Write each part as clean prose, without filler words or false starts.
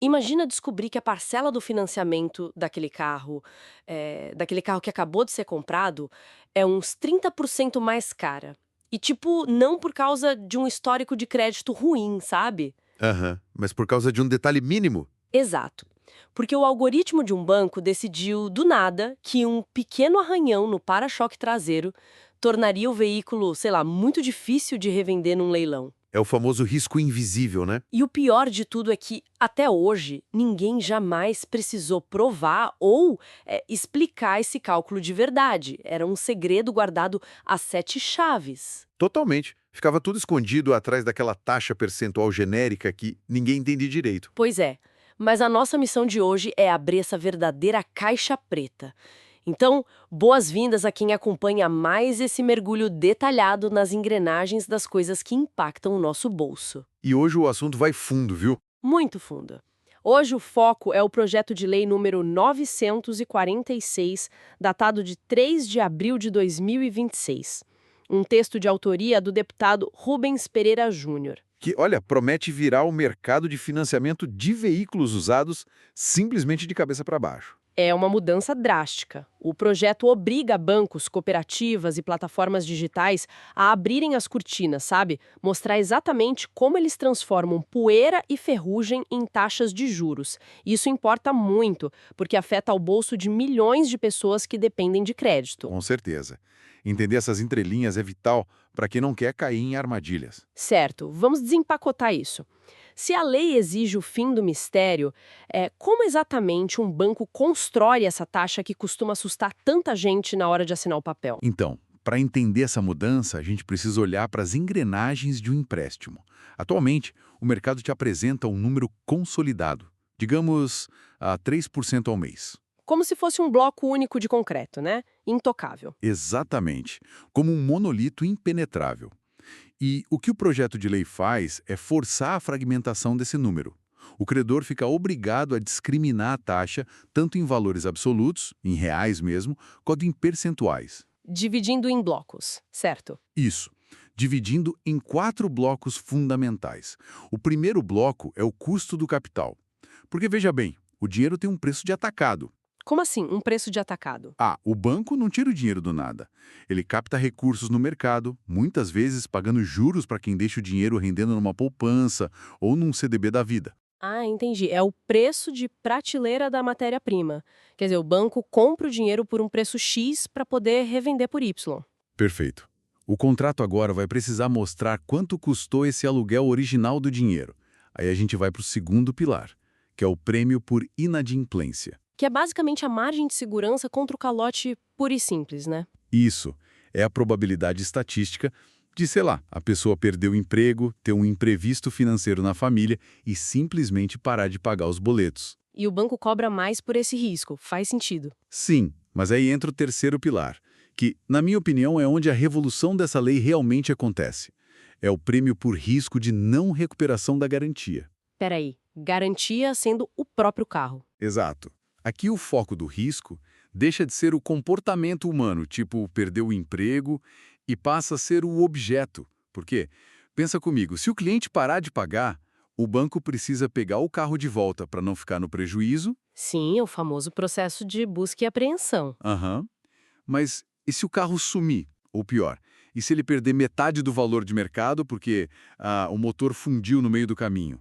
Imagina descobrir que a parcela do financiamento daquele carro que acabou de ser comprado, é uns 30% mais cara. E, tipo, não por causa de um histórico de crédito ruim, sabe? Aham, mas por causa de um detalhe mínimo? Exato. Porque o algoritmo de um banco decidiu, do nada, que um pequeno arranhão no para-choque traseiro tornaria o veículo, sei lá, muito difícil de revender num leilão. É o famoso risco invisível, né? E o pior de tudo é que, até hoje, ninguém jamais precisou provar ou explicar esse cálculo de verdade. Era um segredo guardado a sete chaves. Totalmente. Ficava tudo escondido atrás daquela taxa percentual genérica que ninguém entende direito. Pois é, mas a nossa missão de hoje é abrir essa verdadeira caixa preta. Então, boas-vindas a quem acompanha mais esse mergulho detalhado nas engrenagens das coisas que impactam o nosso bolso. E hoje o assunto vai fundo, viu? Muito funda. Hoje o foco é o projeto de lei número 946, datado de 3 de abril de 2026. Um texto de autoria do deputado Rubens Pereira Júnior. Que, olha, promete virar o mercado de financiamento de veículos usados simplesmente de cabeça para baixo. É uma mudança drástica. O projeto obriga bancos, cooperativas e plataformas digitais a abrirem as cortinas, sabe? Mostrar exatamente como eles transformam poeira e ferrugem em taxas de juros. Isso importa muito, porque afeta o bolso de milhões de pessoas que dependem de crédito. Com certeza. Entender essas entrelinhas é vital para quem não quer cair em armadilhas. Certo, vamos desempacotar isso. Se a lei exige o fim do mistério, como exatamente um banco constrói essa taxa que costuma assustar tanta gente na hora de assinar o papel? Então, para entender essa mudança, a gente precisa olhar para as engrenagens de um empréstimo. Atualmente, o mercado te apresenta um número consolidado, digamos a 3% ao mês. Como se fosse um bloco único de concreto, né? Intocável. Exatamente, como um monolito impenetrável. E o que o projeto de lei faz é forçar a fragmentação desse número. O credor fica obrigado a discriminar a taxa tanto em valores absolutos, em reais mesmo, quanto em percentuais. Dividindo em blocos, certo? Isso, dividindo em 4 blocos fundamentais. O primeiro bloco é o custo do capital. Porque, veja bem, o dinheiro tem um preço de atacado. Como assim, um preço de atacado? Ah, o banco não tira o dinheiro do nada. Ele capta recursos no mercado, muitas vezes pagando juros para quem deixa o dinheiro rendendo numa poupança ou num CDB da vida. Ah, entendi. É o preço de prateleira da matéria-prima. Quer dizer, o banco compra o dinheiro por um preço X para poder revender por Y. Perfeito. O contrato agora vai precisar mostrar quanto custou esse aluguel original do dinheiro. Aí a gente vai para o segundo pilar, que é o prêmio por inadimplência. Que é basicamente a margem de segurança contra o calote puro e simples, né? Isso é a probabilidade estatística de, sei lá, a pessoa perder o emprego, ter um imprevisto financeiro na família e simplesmente parar de pagar os boletos. E o banco cobra mais por esse risco. Faz sentido. Sim, mas aí entra o terceiro pilar, que, na minha opinião, é onde a revolução dessa lei realmente acontece. É o prêmio por risco de não recuperação da garantia. Peraí, garantia sendo o próprio carro. Exato. Aqui o foco do risco deixa de ser o comportamento humano, tipo perder o emprego, e passa a ser o objeto. Por quê? Pensa comigo, se o cliente parar de pagar, o banco precisa pegar o carro de volta para não ficar no prejuízo. Sim, é o famoso processo de busca e apreensão. Aham. Mas e se o carro sumir? Ou pior, e se ele perder metade do valor de mercado porque o motor fundiu no meio do caminho?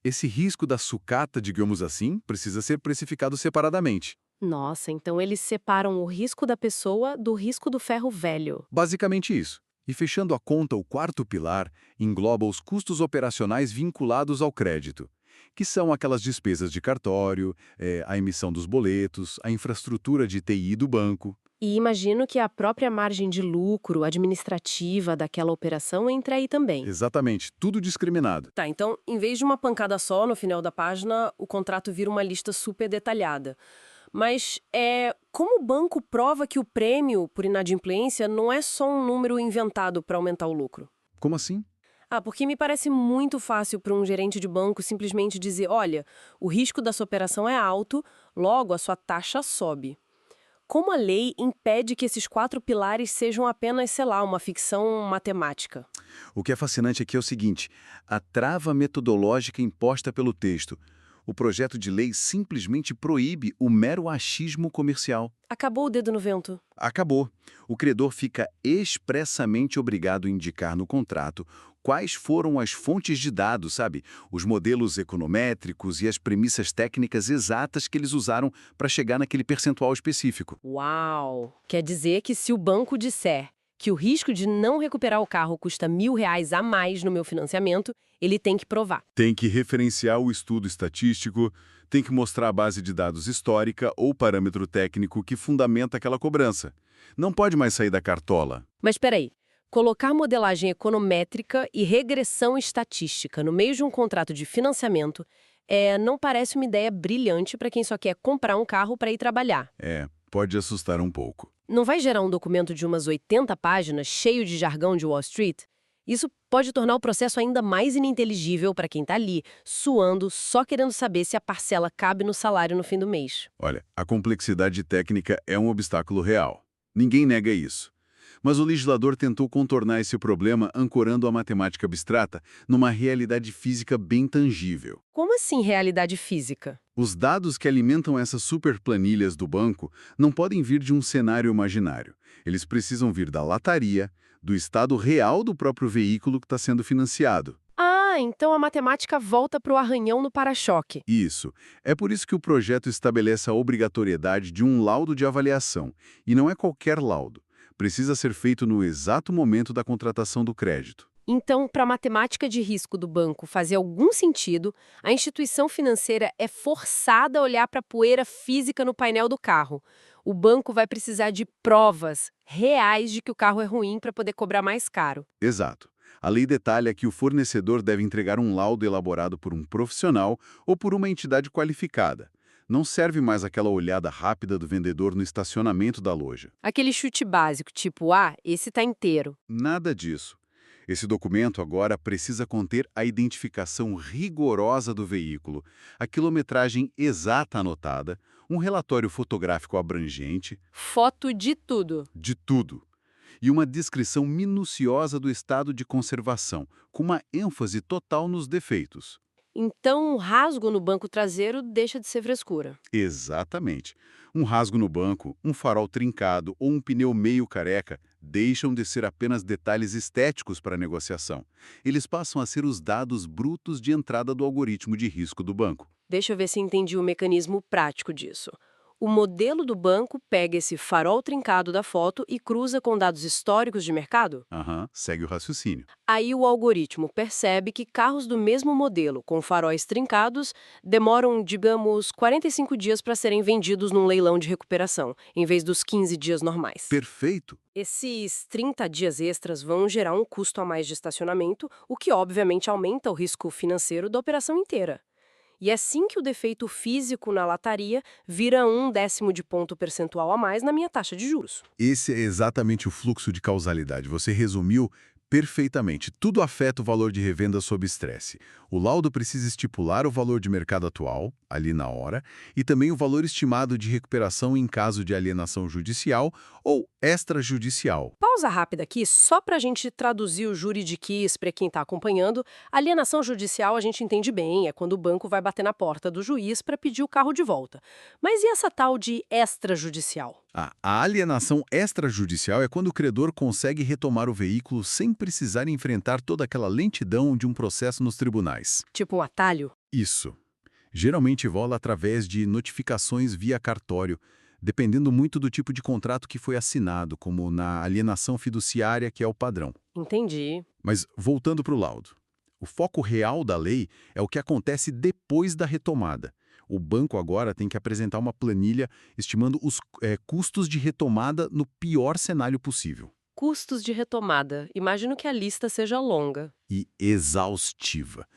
Esse risco da sucata, digamos assim, precisa ser precificado separadamente. Nossa, então eles separam o risco da pessoa do risco do ferro velho. Basicamente isso. E fechando a conta, o quarto pilar engloba os custos operacionais vinculados ao crédito, que são aquelas despesas de cartório, a emissão dos boletos, a infraestrutura de TI do banco. E imagino que a própria margem de lucro administrativa daquela operação entra aí também. Exatamente, tudo discriminado. Tá, então, em vez de uma pancada só no final da página, o contrato vira uma lista super detalhada. Mas como o banco prova que o prêmio por inadimplência não é só um número inventado para aumentar o lucro? Como assim? Ah, porque me parece muito fácil para um gerente de banco simplesmente dizer, olha, o risco da sua operação é alto, logo a sua taxa sobe. Como a lei impede que esses quatro pilares sejam apenas, sei lá, uma ficção matemática? O que é fascinante aqui é o seguinte: a trava metodológica imposta pelo texto. O projeto de lei simplesmente proíbe o mero achismo comercial. Acabou o dedo no vento. Acabou. O credor fica expressamente obrigado a indicar no contrato quais foram as fontes de dados, sabe? Os modelos econométricos e as premissas técnicas exatas que eles usaram para chegar naquele percentual específico. Uau! Quer dizer que se o banco disser que o risco de não recuperar o carro custa R$ 1.000 a mais no meu financiamento, ele tem que provar. Tem que referenciar o estudo estatístico, tem que mostrar a base de dados histórica ou parâmetro técnico que fundamenta aquela cobrança. Não pode mais sair da cartola. Mas espera aí, colocar modelagem econométrica e regressão estatística no meio de um contrato de financiamento não parece uma ideia brilhante para quem só quer comprar um carro para ir trabalhar. Pode assustar um pouco. Não vai gerar um documento de umas 80 páginas cheio de jargão de Wall Street? Isso pode tornar o processo ainda mais ininteligível para quem está ali, suando, só querendo saber se a parcela cabe no salário no fim do mês. Olha, a complexidade técnica é um obstáculo real. Ninguém nega isso. Mas o legislador tentou contornar esse problema ancorando a matemática abstrata numa realidade física bem tangível. Como assim realidade física? Os dados que alimentam essas superplanilhas do banco não podem vir de um cenário imaginário. Eles precisam vir da lataria, do estado real do próprio veículo que está sendo financiado. Ah, então a matemática volta para o arranhão no para-choque. Isso. É por isso que o projeto estabelece a obrigatoriedade de um laudo de avaliação. E não é qualquer laudo. Precisa ser feito no exato momento da contratação do crédito. Então, para a matemática de risco do banco fazer algum sentido, a instituição financeira é forçada a olhar para a poeira física no painel do carro. O banco vai precisar de provas reais de que o carro é ruim para poder cobrar mais caro. Exato. A lei detalha que o fornecedor deve entregar um laudo elaborado por um profissional ou por uma entidade qualificada. Não serve mais aquela olhada rápida do vendedor no estacionamento da loja. Aquele chute básico, tipo, esse tá inteiro. Nada disso. Esse documento agora precisa conter a identificação rigorosa do veículo, a quilometragem exata anotada, um relatório fotográfico abrangente, Foto de tudo. de tudo, e uma descrição minuciosa do estado de conservação, com uma ênfase total nos defeitos. Então, um rasgo no banco traseiro deixa de ser frescura. Exatamente. Um rasgo no banco, um farol trincado ou um pneu meio careca deixam de ser apenas detalhes estéticos para a negociação. Eles passam a ser os dados brutos de entrada do algoritmo de risco do banco. Deixa eu ver se entendi o mecanismo prático disso. O modelo do banco pega esse farol trincado da foto e cruza com dados históricos de mercado? Segue o raciocínio. Aí o algoritmo percebe que carros do mesmo modelo, com faróis trincados, demoram, digamos, 45 dias para serem vendidos num leilão de recuperação, em vez dos 15 dias normais. Perfeito. Esses 30 dias extras vão gerar um custo a mais de estacionamento, o que obviamente aumenta o risco financeiro da operação inteira. E é assim que o defeito físico na lataria vira 1/10 de ponto percentual a mais na minha taxa de juros. Esse é exatamente o fluxo de causalidade. Você resumiu perfeitamente. Tudo afeta o valor de revenda sob estresse. O laudo precisa estipular o valor de mercado atual, ali na hora, e também o valor estimado de recuperação em caso de alienação judicial ou extrajudicial. Pausa rápida aqui, só para a gente traduzir o juridiquês para quem está acompanhando. Alienação judicial a gente entende bem, é quando o banco vai bater na porta do juiz para pedir o carro de volta. Mas e essa tal de extrajudicial? A alienação extrajudicial é quando o credor consegue retomar o veículo sem precisar enfrentar toda aquela lentidão de um processo nos tribunais. Tipo um atalho? Isso. Geralmente rola através de notificações via cartório, dependendo muito do tipo de contrato que foi assinado, como na alienação fiduciária, que é o padrão. Entendi. Mas voltando para o laudo. O foco real da lei é o que acontece depois da retomada. O banco agora tem que apresentar uma planilha estimando os custos de retomada no pior cenário possível. Custos de retomada. Imagino que a lista seja longa. E exaustiva.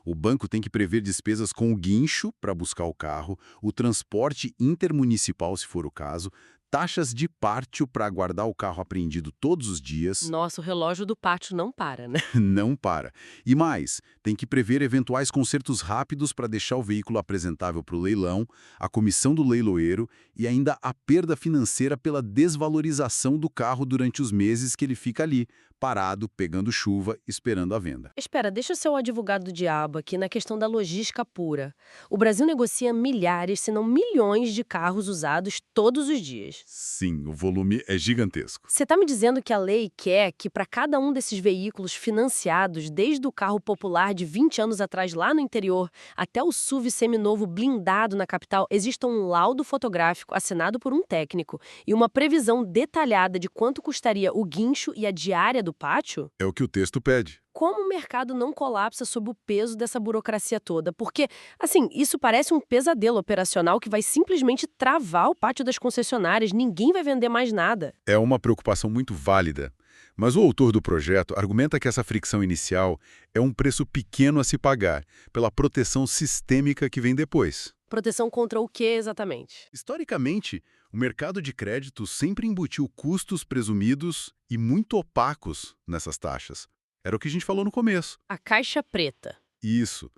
O banco tem que prever despesas com o guincho para buscar o carro, o transporte intermunicipal, se for o caso, taxas de pátio para guardar o carro apreendido todos os dias. Nossa, o relógio do pátio não para, né? Não para. E mais, tem que prever eventuais consertos rápidos para deixar o veículo apresentável para o leilão, a comissão do leiloeiro e ainda a perda financeira pela desvalorização do carro durante os meses que ele fica ali, parado, pegando chuva, esperando a venda. Espera, deixa eu ser o advogado do diabo aqui na questão da logística pura. O Brasil negocia milhares, se não milhões de carros usados todos os dias. Sim, o volume é gigantesco. Você está me dizendo que a lei quer que para cada um desses veículos financiados, desde o carro popular de 20 anos atrás lá no interior até o SUV seminovo blindado na capital, exista um laudo fotográfico assinado por um técnico e uma previsão detalhada de quanto custaria o guincho e a diária do pátio? É o que o texto pede. Como o mercado não colapsa sob o peso dessa burocracia toda? Porque, assim, isso parece um pesadelo operacional que vai simplesmente travar o pátio das concessionárias, ninguém vai vender mais nada. É uma preocupação muito válida. Mas o autor do projeto argumenta que essa fricção inicial é um preço pequeno a se pagar pela proteção sistêmica que vem depois. Proteção contra o quê exatamente? Historicamente, o mercado de crédito sempre embutiu custos presumidos e muito opacos nessas taxas. Era o que a gente falou no começo. A caixa preta. Isso.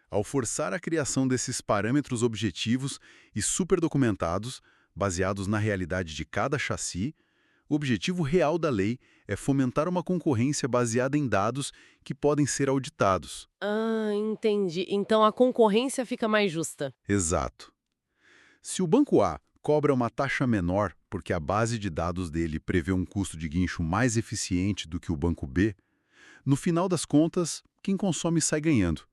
Ao forçar a criação desses parâmetros objetivos e superdocumentados, baseados na realidade de cada chassi, o objetivo real da lei é fomentar uma concorrência baseada em dados que podem ser auditados. Ah, entendi. Então a concorrência fica mais justa. Exato. Se o banco A cobra uma taxa menor porque a base de dados dele prevê um custo de guincho mais eficiente do que o banco B, no final das contas, quem consome sai ganhando.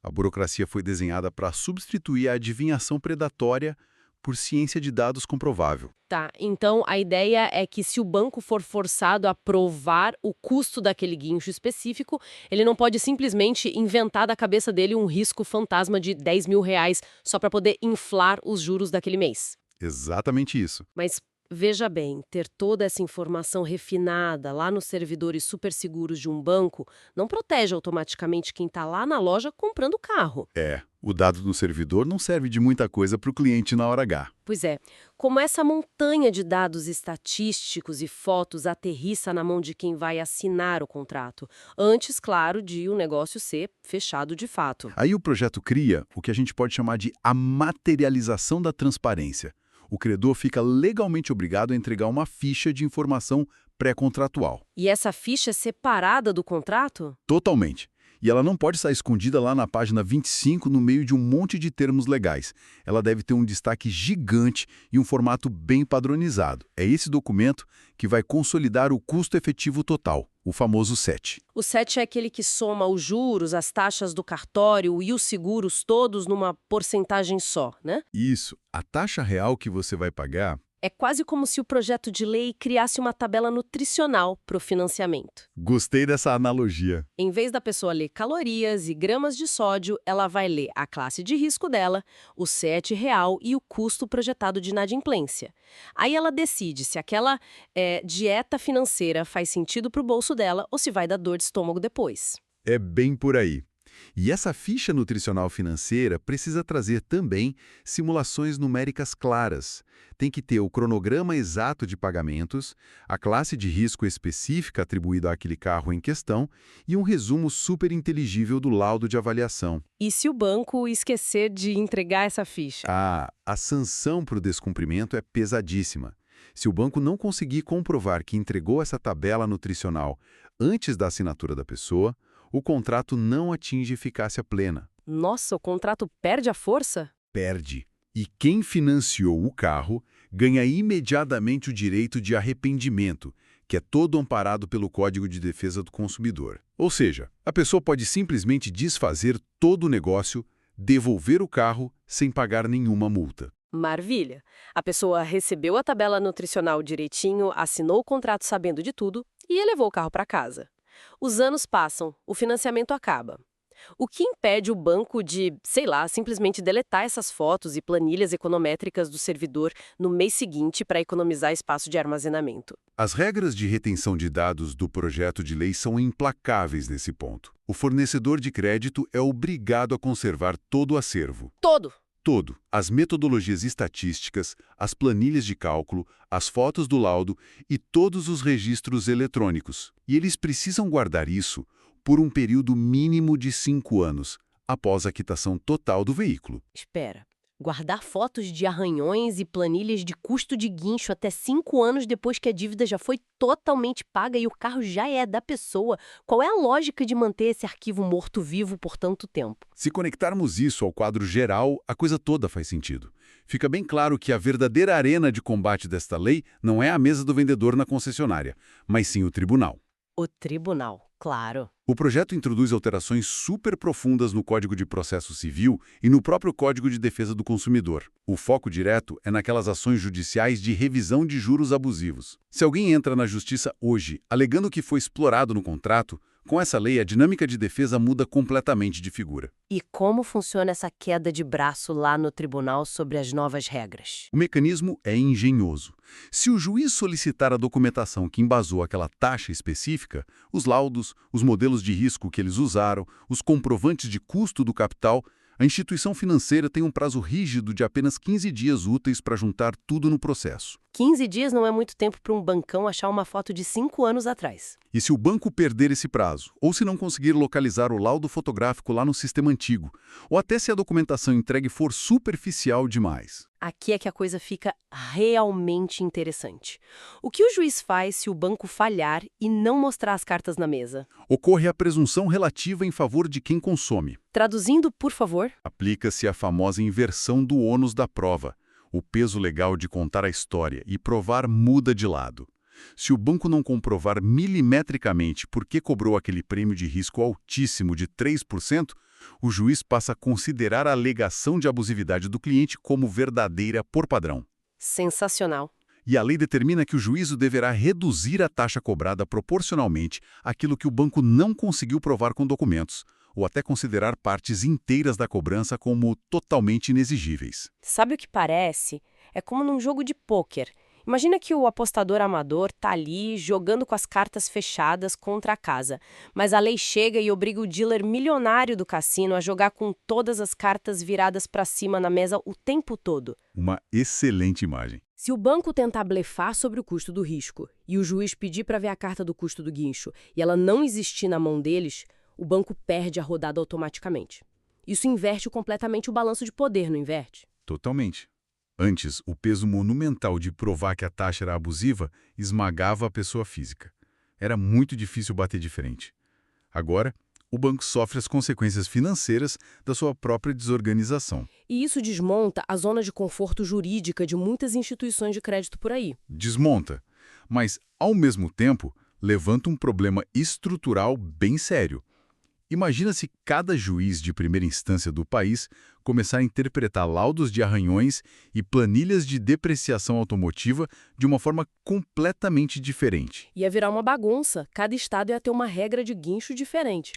A burocracia foi desenhada para substituir a adivinhação predatória por ciência de dados comprovável. Tá, então a ideia é que se o banco for forçado a provar o custo daquele guincho específico, ele não pode simplesmente inventar da cabeça dele um risco fantasma de 10 mil reais só para poder inflar os juros daquele mês. Exatamente isso. Mas veja bem, ter toda essa informação refinada lá nos servidores super seguros de um banco não protege automaticamente quem está lá na loja comprando o carro. O dado no servidor não serve de muita coisa para o cliente na hora H. Pois é, como essa montanha de dados estatísticos e fotos aterrissa na mão de quem vai assinar o contrato, antes, claro, de o negócio ser fechado de fato. Aí o projeto cria o que a gente pode chamar de a materialização da transparência. O credor fica legalmente obrigado a entregar uma ficha de informação pré-contratual. E essa ficha é separada do contrato? Totalmente. E ela não pode estar escondida lá na página 25 no meio de um monte de termos legais. Ela deve ter um destaque gigante e um formato bem padronizado. É esse documento que vai consolidar o custo efetivo total, o famoso SET. O SET é aquele que soma os juros, as taxas do cartório e os seguros todos numa porcentagem só, né? Isso. A taxa real que você vai pagar... É quase como se o projeto de lei criasse uma tabela nutricional para o financiamento. Gostei dessa analogia. Em vez da pessoa ler calorias e gramas de sódio, ela vai ler a classe de risco dela, o SET real e o custo projetado de inadimplência. Aí ela decide se aquela dieta financeira faz sentido para o bolso dela ou se vai dar dor de estômago depois. É bem por aí. E essa ficha nutricional financeira precisa trazer também simulações numéricas claras. Tem que ter o cronograma exato de pagamentos, a classe de risco específica atribuída àquele carro em questão e um resumo super inteligível do laudo de avaliação. E se o banco esquecer de entregar essa ficha? A sanção para o descumprimento é pesadíssima. Se o banco não conseguir comprovar que entregou essa tabela nutricional antes da assinatura da pessoa, o contrato não atinge eficácia plena. Nossa, o contrato perde a força? Perde. E quem financiou o carro ganha imediatamente o direito de arrependimento, que é todo amparado pelo Código de Defesa do Consumidor. Ou seja, a pessoa pode simplesmente desfazer todo o negócio, devolver o carro sem pagar nenhuma multa. Maravilha! A pessoa recebeu a tabela nutricional direitinho, assinou o contrato sabendo de tudo e levou o carro para casa. Os anos passam, o financiamento acaba. O que impede o banco de, sei lá, simplesmente deletar essas fotos e planilhas econométricas do servidor no mês seguinte para economizar espaço de armazenamento? As regras de retenção de dados do projeto de lei são implacáveis nesse ponto. O fornecedor de crédito é obrigado a conservar todo o acervo. Todo! Todo. As metodologias estatísticas, as planilhas de cálculo, as fotos do laudo e todos os registros eletrônicos. E eles precisam guardar isso por um período mínimo de 5 anos, após a quitação total do veículo. Espera, Guardar fotos de arranhões e planilhas de custo de guincho até 5 anos depois que a dívida já foi totalmente paga e o carro já é da pessoa. Qual é a lógica de manter esse arquivo morto-vivo por tanto tempo? Se conectarmos isso ao quadro geral, a coisa toda faz sentido. Fica bem claro que a verdadeira arena de combate desta lei não é a mesa do vendedor na concessionária, mas sim o tribunal. O tribunal, claro. O projeto introduz alterações super profundas no Código de Processo Civil e no próprio Código de Defesa do Consumidor. O foco direto é naquelas ações judiciais de revisão de juros abusivos. Se alguém entra na justiça hoje alegando que foi explorado no contrato, com essa lei a dinâmica de defesa muda completamente de figura. E como funciona essa queda de braço lá no tribunal sobre as novas regras? O mecanismo é engenhoso. Se o juiz solicitar a documentação que embasou aquela taxa específica, os laudos, os modelos de risco que eles usaram, os comprovantes de custo do capital, a instituição financeira tem um prazo rígido de apenas 15 dias úteis para juntar tudo no processo. 15 dias não é muito tempo para um bancão achar uma foto de 5 anos atrás. E se o banco perder esse prazo, ou se não conseguir localizar o laudo fotográfico lá no sistema antigo, ou até se a documentação entregue for superficial demais? Aqui é que a coisa fica realmente interessante. O que o juiz faz se o banco falhar e não mostrar as cartas na mesa? Ocorre a presunção relativa em favor de quem consome. Traduzindo, por favor. Aplica-se a famosa inversão do ônus da prova. O peso legal de contar a história e provar muda de lado. Se o banco não comprovar milimetricamente por que cobrou aquele prêmio de risco altíssimo de 3%, o juiz passa a considerar a alegação de abusividade do cliente como verdadeira por padrão. Sensacional. E a lei determina que o juízo deverá reduzir a taxa cobrada proporcionalmente àquilo que o banco não conseguiu provar com documentos, ou até considerar partes inteiras da cobrança como totalmente inexigíveis. Sabe o que parece? É como num jogo de pôquer. Imagina que o apostador amador tá ali jogando com as cartas fechadas contra a casa, mas a lei chega e obriga o dealer milionário do cassino a jogar com todas as cartas viradas para cima na mesa o tempo todo. Uma excelente imagem. Se o banco tentar blefar sobre o custo do risco e o juiz pedir para ver a carta do custo do guincho e ela não existir na mão deles, o banco perde a rodada automaticamente. Isso inverte completamente o balanço de poder, não inverte? Totalmente. Antes, o peso monumental de provar que a taxa era abusiva esmagava a pessoa física. Era muito difícil bater de frente. Agora, o banco sofre as consequências financeiras da sua própria desorganização. E isso desmonta a zona de conforto jurídica de muitas instituições de crédito por aí. Desmonta, mas, ao mesmo tempo, levanta um problema estrutural bem sério. Imagina se cada juiz de primeira instância do país começar a interpretar laudos de arranhões e planilhas de depreciação automotiva de uma forma completamente diferente. Ia virar uma bagunça. Cada estado ia ter uma regra de guincho diferente.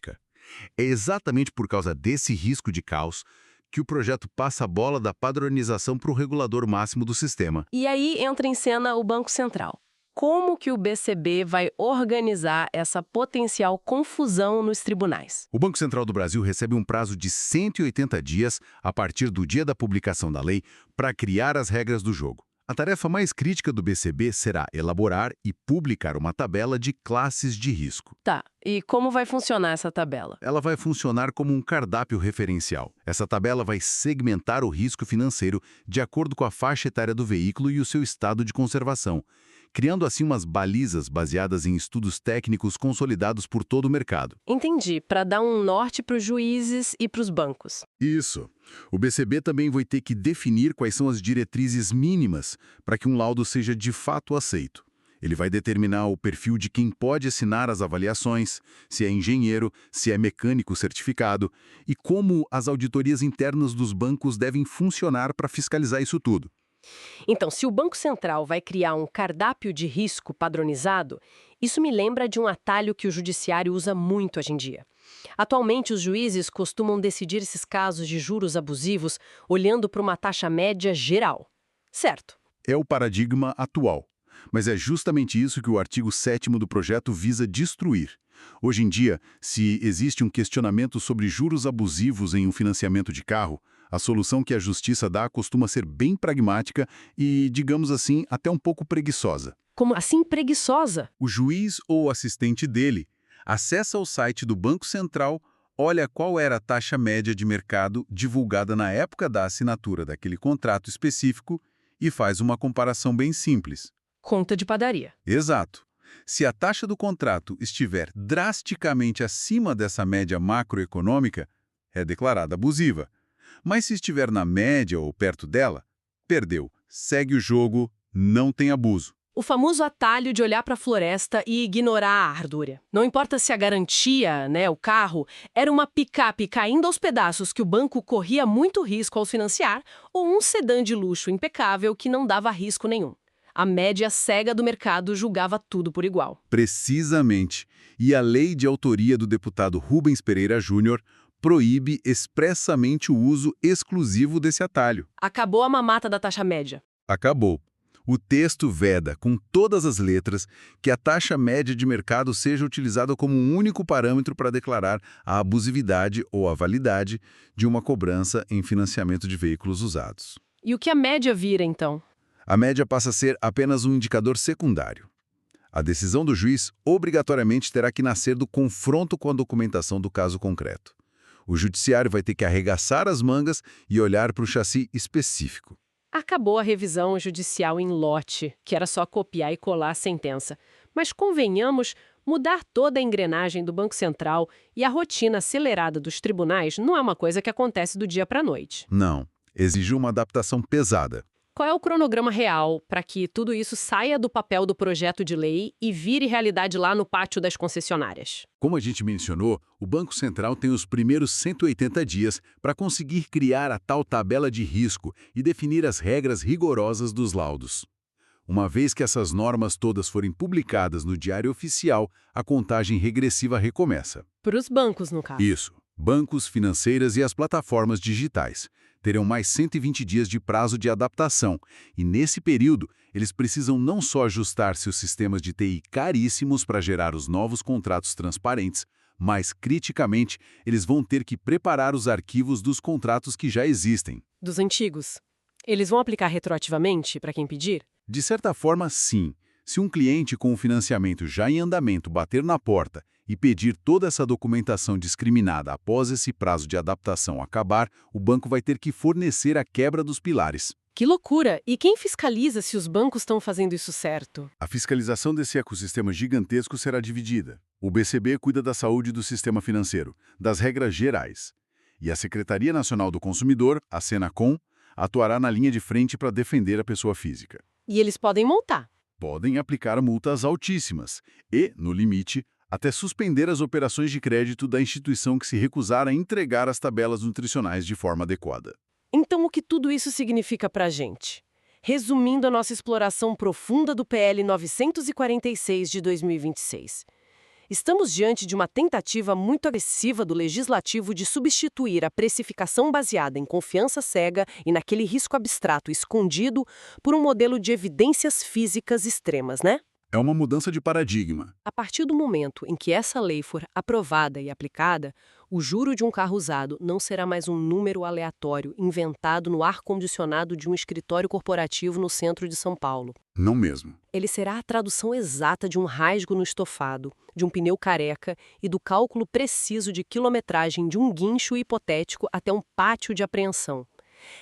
É exatamente por causa desse risco de caos que o projeto passa a bola da padronização para o regulador máximo do sistema. E aí entra em cena o Banco Central. Como que o BCB vai organizar essa potencial confusão nos tribunais? O Banco Central do Brasil recebe um prazo de 180 dias a partir do dia da publicação da lei para criar as regras do jogo. A tarefa mais crítica do BCB será elaborar e publicar uma tabela de classes de risco. Tá, e como vai funcionar essa tabela? Ela vai funcionar como um cardápio referencial. Essa tabela vai segmentar o risco financeiro de acordo com a faixa etária do veículo e o seu estado de conservação, criando assim umas balizas baseadas em estudos técnicos consolidados por todo o mercado. Entendi, para dar um norte para os juízes e para os bancos. Isso. O BCB também vai ter que definir quais são as diretrizes mínimas para que um laudo seja de fato aceito. Ele vai determinar o perfil de quem pode assinar as avaliações, se é engenheiro, se é mecânico certificado e como as auditorias internas dos bancos devem funcionar para fiscalizar isso tudo. Então, se o Banco Central vai criar um cardápio de risco padronizado, isso me lembra de um atalho que o judiciário usa muito hoje em dia. Atualmente, os juízes costumam decidir esses casos de juros abusivos olhando para uma taxa média geral. Certo? É o paradigma atual. Mas é justamente isso que o artigo 7º do projeto visa destruir. Hoje em dia, se existe um questionamento sobre juros abusivos em um financiamento de carro, a solução que a justiça dá costuma ser bem pragmática e, digamos assim, até um pouco preguiçosa. Como assim preguiçosa? O juiz ou assistente dele acessa o site do Banco Central, olha qual era a taxa média de mercado divulgada na época da assinatura daquele contrato específico e faz uma comparação bem simples. Conta de padaria. Exato. Se a taxa do contrato estiver drasticamente acima dessa média macroeconômica, é declarada abusiva. Mas se estiver na média ou perto dela, perdeu. Segue o jogo, não tem abuso. O famoso atalho de olhar para a floresta e ignorar a ardúria. Não importa se a garantia, o carro, era uma picape caindo aos pedaços que o banco corria muito risco ao financiar, ou um sedã de luxo impecável que não dava risco nenhum. A média cega do mercado julgava tudo por igual. Precisamente. E a lei de autoria do deputado Rubens Pereira Júnior proíbe expressamente o uso exclusivo desse atalho. Acabou a mamata da taxa média. Acabou. O texto veda, com todas as letras, que a taxa média de mercado seja utilizada como um único parâmetro para declarar a abusividade ou a validade de uma cobrança em financiamento de veículos usados. E o que a média vira, então? A média passa a ser apenas um indicador secundário. A decisão do juiz obrigatoriamente terá que nascer do confronto com a documentação do caso concreto. O judiciário vai ter que arregaçar as mangas e olhar para o chassi específico. Acabou a revisão judicial em lote, que era só copiar e colar a sentença. Mas convenhamos, mudar toda a engrenagem do Banco Central e a rotina acelerada dos tribunais não é uma coisa que acontece do dia para a noite. Não, exige uma adaptação pesada. Qual é o cronograma real para que tudo isso saia do papel do projeto de lei e vire realidade lá no pátio das concessionárias? Como a gente mencionou, o Banco Central tem os primeiros 180 dias para conseguir criar a tal tabela de risco e definir as regras rigorosas dos laudos. Uma vez que essas normas todas forem publicadas no Diário Oficial, a contagem regressiva recomeça. Para os bancos, no caso. Isso. Bancos, financeiras e as plataformas digitais terão mais 120 dias de prazo de adaptação, e nesse período eles precisam não só ajustar seus sistemas de TI caríssimos para gerar os novos contratos transparentes, mas, criticamente, eles vão ter que preparar os arquivos dos contratos que já existem. Dos antigos. Eles vão aplicar retroativamente para quem pedir? De certa forma, sim. Se um cliente com o financiamento já em andamento bater na porta e pedir toda essa documentação discriminada após esse prazo de adaptação acabar, o banco vai ter que fornecer a quebra dos pilares. Que loucura! E quem fiscaliza se os bancos estão fazendo isso certo? A fiscalização desse ecossistema gigantesco será dividida. O BCB cuida da saúde do sistema financeiro, das regras gerais. E a Secretaria Nacional do Consumidor, a Senacom, atuará na linha de frente para defender a pessoa física. E eles podem multar. Podem aplicar multas altíssimas e, no limite, até suspender as operações de crédito da instituição que se recusar a entregar as tabelas nutricionais de forma adequada. Então, o que tudo isso significa para a gente? Resumindo a nossa exploração profunda do PL 946 de 2026. Estamos diante de uma tentativa muito agressiva do Legislativo de substituir a precificação baseada em confiança cega e naquele risco abstrato escondido por um modelo de evidências físicas extremas, né? É uma mudança de paradigma. A partir do momento em que essa lei for aprovada e aplicada, o juro de um carro usado não será mais um número aleatório inventado no ar-condicionado de um escritório corporativo no centro de São Paulo. Não mesmo. Ele será a tradução exata de um rasgo no estofado, de um pneu careca e do cálculo preciso de quilometragem de um guincho hipotético até um pátio de apreensão.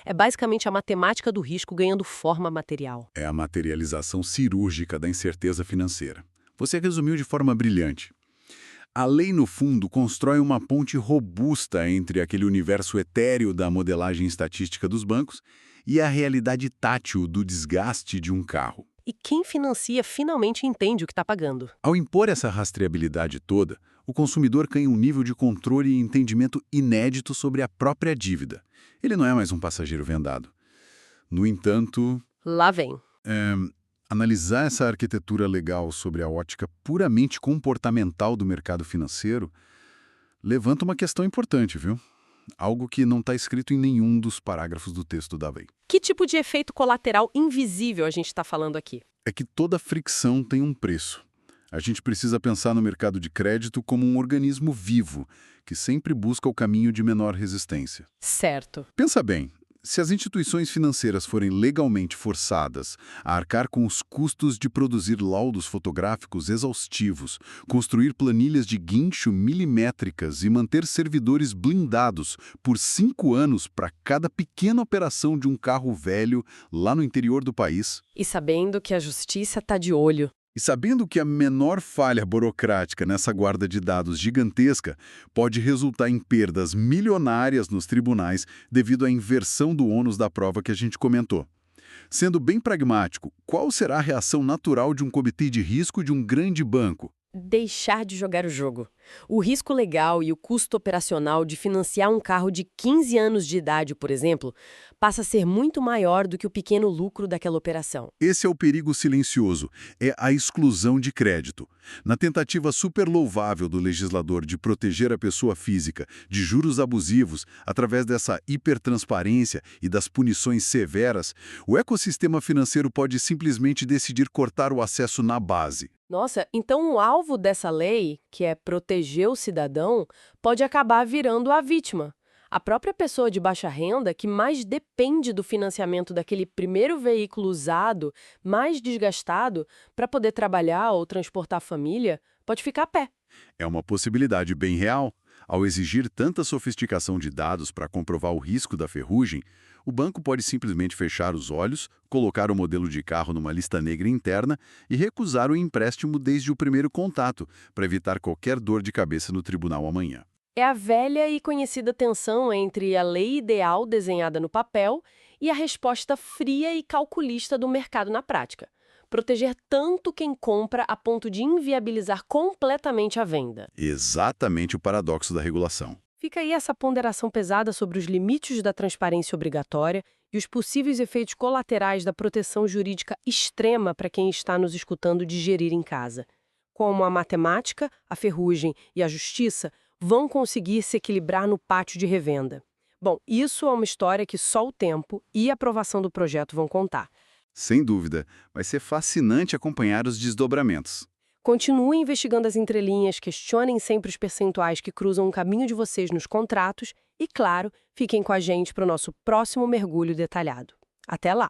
É basicamente a matemática do risco ganhando forma material. É a materialização cirúrgica da incerteza financeira. Você resumiu de forma brilhante. A lei, no fundo, constrói uma ponte robusta entre aquele universo etéreo da modelagem estatística dos bancos e a realidade tátil do desgaste de um carro. E quem financia finalmente entende o que está pagando. Ao impor essa rastreabilidade toda, o consumidor ganha um nível de controle e entendimento inédito sobre a própria dívida. Ele não é mais um passageiro vendado. No entanto, Lá vem. analisar essa arquitetura legal sobre a ótica puramente comportamental do mercado financeiro levanta uma questão importante, viu? Algo que não está escrito em nenhum dos parágrafos do texto da lei. Que tipo de efeito colateral invisível a gente está falando aqui? É que toda fricção tem um preço. A gente precisa pensar no mercado de crédito como um organismo vivo, que sempre busca o caminho de menor resistência. Certo. Pensa bem, Se as instituições financeiras forem legalmente forçadas a arcar com os custos de produzir laudos fotográficos exaustivos, construir planilhas de guincho milimétricas e manter servidores blindados por 5 anos para cada pequena operação de um carro velho lá no interior do país, E sabendo que a justiça está de olho. e sabendo que a menor falha burocrática nessa guarda de dados gigantesca pode resultar em perdas milionárias nos tribunais devido à inversão do ônus da prova que a gente comentou. Sendo bem pragmático, qual será a reação natural de um comitê de risco de um grande banco? Deixar de jogar o jogo. O risco legal e o custo operacional de financiar um carro de 15 anos de idade, por exemplo, passa a ser muito maior do que o pequeno lucro daquela operação. Esse é o perigo silencioso, é a exclusão de crédito. Na tentativa super louvável do legislador de proteger a pessoa física de juros abusivos através dessa hipertransparência e das punições severas, o ecossistema financeiro pode simplesmente decidir cortar o acesso na base. Nossa, então o alvo dessa lei, que é proteger o cidadão, pode acabar virando a vítima. A própria pessoa de baixa renda, que mais depende do financiamento daquele primeiro veículo usado, mais desgastado, para poder trabalhar ou transportar a família, pode ficar a pé. É uma possibilidade bem real. Ao exigir tanta sofisticação de dados para comprovar o risco da ferrugem, o banco pode simplesmente fechar os olhos, colocar o modelo de carro numa lista negra interna e recusar o empréstimo desde o primeiro contato, para evitar qualquer dor de cabeça no tribunal amanhã. É a velha e conhecida tensão entre a lei ideal desenhada no papel e a resposta fria e calculista do mercado na prática. Proteger tanto quem compra a ponto de inviabilizar completamente a venda. Exatamente o paradoxo da regulação. Fica aí essa ponderação pesada sobre os limites da transparência obrigatória e os possíveis efeitos colaterais da proteção jurídica extrema para quem está nos escutando digerir em casa. Como a matemática, a ferrugem e a justiça vão conseguir se equilibrar no pátio de revenda. Bom, isso é uma história que só o tempo e a aprovação do projeto vão contar. Sem dúvida, vai ser fascinante acompanhar os desdobramentos. Continuem investigando as entrelinhas, questionem sempre os percentuais que cruzam o caminho de vocês nos contratos e, claro, fiquem com a gente para o nosso próximo mergulho detalhado. Até lá!